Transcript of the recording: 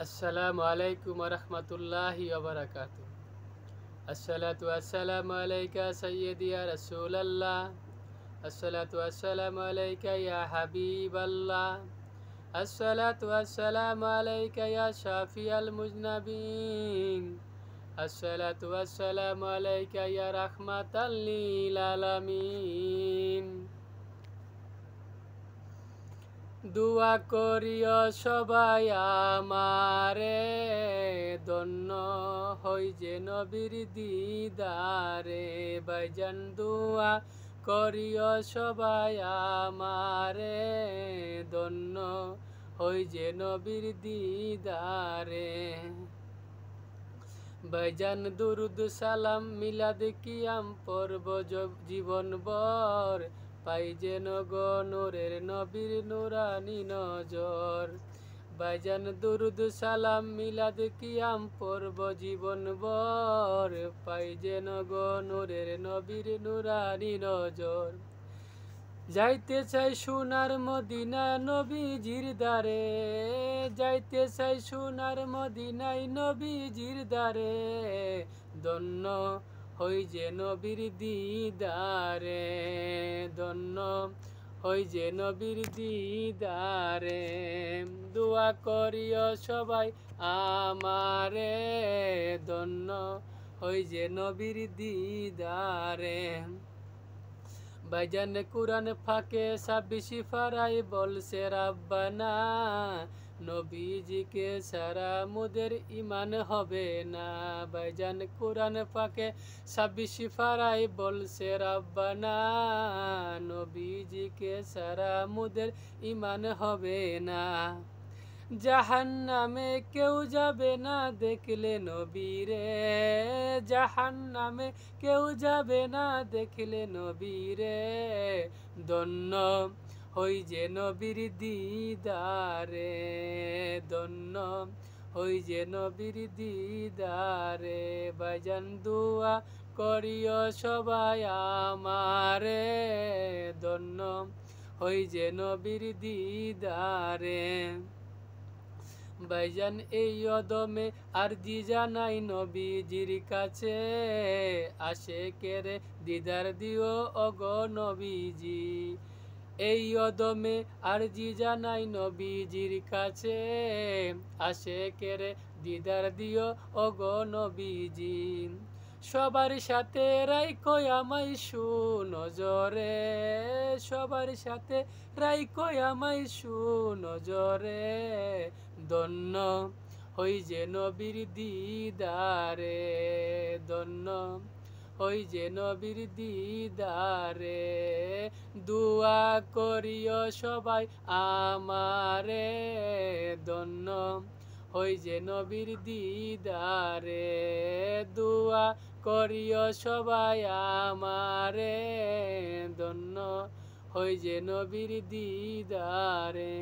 আসসালামু আলাইকুম ওয়া রাহমাতুল্লাহি ওয়া বারাকাতুহু। আসসালাতু ওয়াসসালামু আলাইকা সাইয়্যিদি ইয়া রাসূলাল্লাহ। আসসালাতু ওয়াসসালামু আলাইকা ইয়া হাবিবাল্লাহ। আসসালাতু ওয়াসসালামু আলাইকা ইয়া শাফিয়াল মুজনাবিন। আসসালাতু ওয়াসসালামু আলাইকা ইয়া রাহমাতাল লিল আলামিন। দুয়া করিও সবাই আমারে, ধন্য হই যে নবীর দিদারে। ভাইজান দুয়া করিও সবাই আমারে, ধন্য হই যে নবীর দিদারে। ভাইজান দুরুদ সালাম মিলাদ কিয়াম পর্ব জীবন ভর, পাই যেন গো নূরের নবীর নুরানি নজর। ভাইজান দুরুদ সালাম মিলাদ কিয়াম পর্ব জীবন ভর, পাই যেন গো নূরের নবীর নুরানি নজর। যাইতে চাই সোনার মদিনা নবীজির দ্বারে, যাইতে চাই সোনার মদিনায় নবীজির দ্বারে। ধন্য হই যে নবীর দিদারে, ধন্য হই যে নবীর দিদারে। দোয়া করিও সবাই আমারে, ধন্য হই যে নবীর দিদারে। ভাইজান কুরআন ফাঁকে 26 পারায় বলছে রাব্বানা, নবীজিকে সারা মুদের ইমান হবে না। ভাইজান কুরআন ফাঁকে 26 পারায় বলছে রাব্বানা, নবীজিকে সারা মুদের ইমান হবে না। জাহান্নামে কেউ যাবে না দেখলে নবীরে, জাহান্নামে কেউ যাবে না দেখলে নবীরে। ধন্য হই যে নবীর দিদারে, ধন্য হই যে নবীর দিদারে। ভাইজান দুয়া করিও সবাই আমারে, ধন্য হই যে নবীর দিদারে। ভাইজান এই অদমে আরজি জানাই নবীজির কাছে, আশেকের দিদার দিও ওগো নবীজি। এই অদমে আরজি জানাই নবীজির কাছে, আশেকের দিদার দিও ওগো নবীজি। সবার সাথে রাইখো আমায় সুনজরে, সবার সাথে রাইখো আমায় সুনজরে। ধন্য হই যে নবীর দিদারে, ধন্য হই যে নবীর দিদারে। দুয়া করিও সবাই আমারে, ধন্য হই যে নবীর দিদারে। দুয়া করিও সবাই আমারে, ধন্য হই যে নবীর দিদারে।